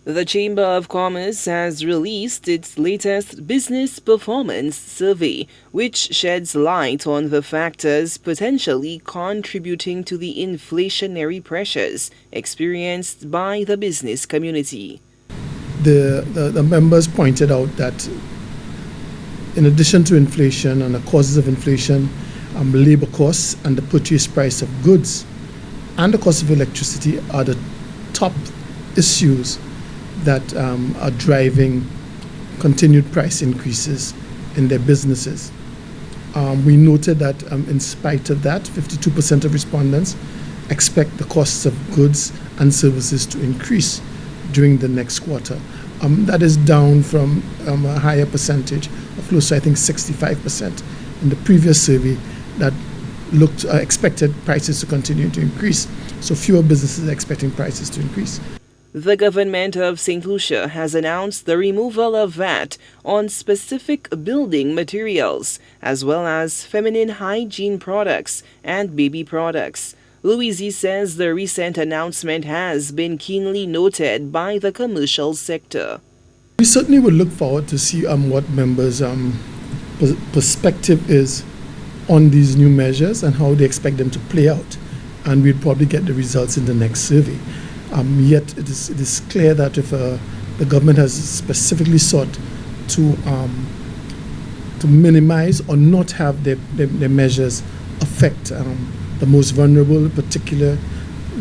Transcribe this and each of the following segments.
The Chamber of Commerce has released its latest Business Performance Survey, which sheds light on the factors potentially contributing to the inflationary pressures experienced by the business community. The members pointed out that in addition to inflation and the causes of inflation, labor costs and the purchase price of goods and the cost of electricity are the top issues that are driving continued price increases in their businesses. We noted that in spite of that, 52% of respondents expect the costs of goods and services to increase during the next quarter. That is down from a higher percentage of close to, I think, 65% in the previous survey that expected prices to continue to increase. So fewer businesses are expecting prices to increase. The government of St. Lucia has announced the removal of VAT on specific building materials, as well as feminine hygiene products and baby products. Louise says the recent announcement has been keenly noted by the commercial sector. We certainly would look forward to see what members' perspective is on these new measures and how they expect them to play out. And we'd probably get the results in the next survey. Yet it is clear that if the government has specifically sought to minimize or not have their measures affect the most vulnerable, in particular,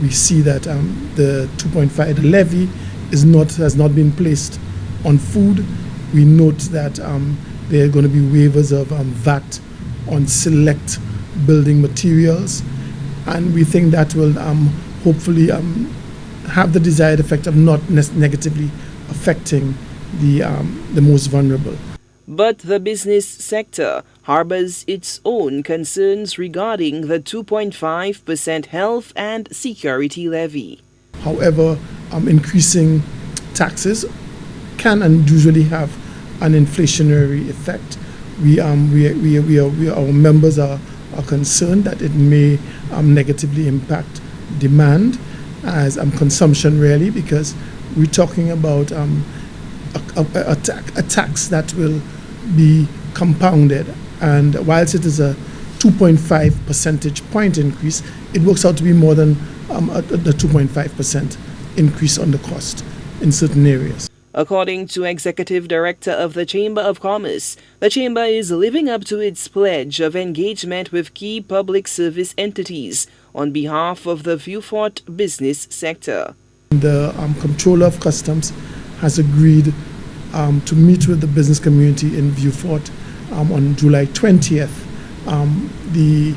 we see that the 2.5 levy has not been placed on food. We note that there are going to be waivers of VAT on select building materials, and we think that will hopefully have the desired effect of not negatively affecting the most vulnerable. But the business sector harbors its own concerns regarding the 2.5% health and security levy. However, increasing taxes can and usually have an inflationary effect. Our members are concerned that it may negatively impact demand as consumption, really, because we're talking about a tax that will be compounded, and whilst it is a 2.5 percentage point increase, it works out to be more than the 2.5% increase on the cost in certain areas. According to Executive Director of the Chamber of Commerce, the Chamber is living up to its pledge of engagement with key public service entities on behalf of the Vieux Fort business sector. The Comptroller of Customs has agreed to meet with the business community in Vieux Fort on July 20th. The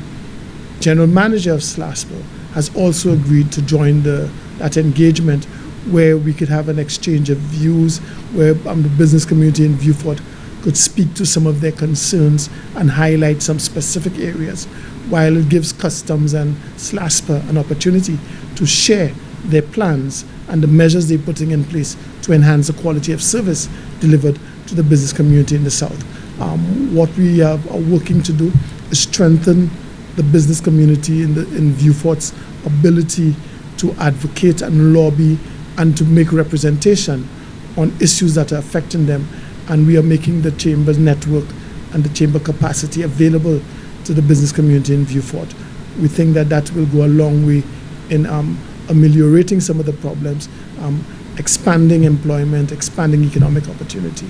General Manager of SLASPO has also agreed to join that engagement, where we could have an exchange of views, where the business community in Vieux Fort could speak to some of their concerns and highlight some specific areas, while it gives Customs and SLASPA an opportunity to share their plans and the measures they're putting in place to enhance the quality of service delivered to the business community in the South. What we are working to do is strengthen the business community in Vieux Fort's ability to advocate and lobby and to make representation on issues that are affecting them. And we are making the Chamber's network and the Chamber capacity available to the business community in Vieux Fort. We think that will go a long way in ameliorating some of the problems, expanding employment, expanding economic opportunity.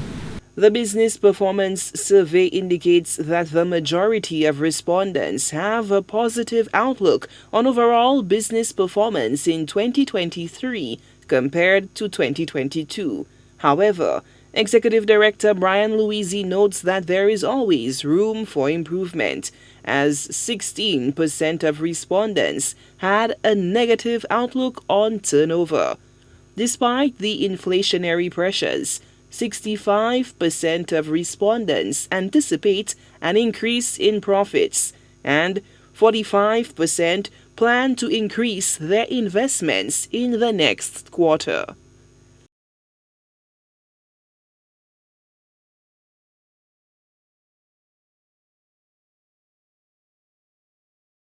The Business Performance Survey indicates that the majority of respondents have a positive outlook on overall business performance in 2023 compared to 2022. However, Executive Director Brian Louise notes that there is always room for improvement, as 16% of respondents had a negative outlook on turnover. Despite the inflationary pressures, 65% of respondents anticipate an increase in profits, and 45% plan to increase their investments in the next quarter.